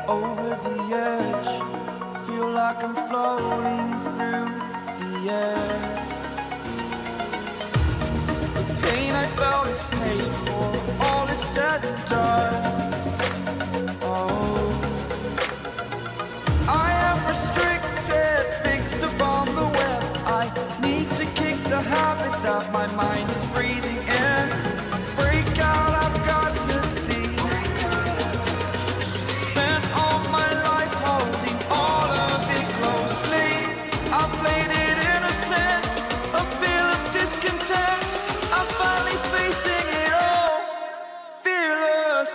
Over the edge, feel like I'm floating through the air. The pain I felt is paid for, all is said and done. Oh, I am restricted, fixed upon the web. I need to kick the habit that my mind is breathing in. Break out, I've got to see. Spent all my life holding all of it closely. I played it innocent, a feel of discontent. I'm finally facing it all, fearless.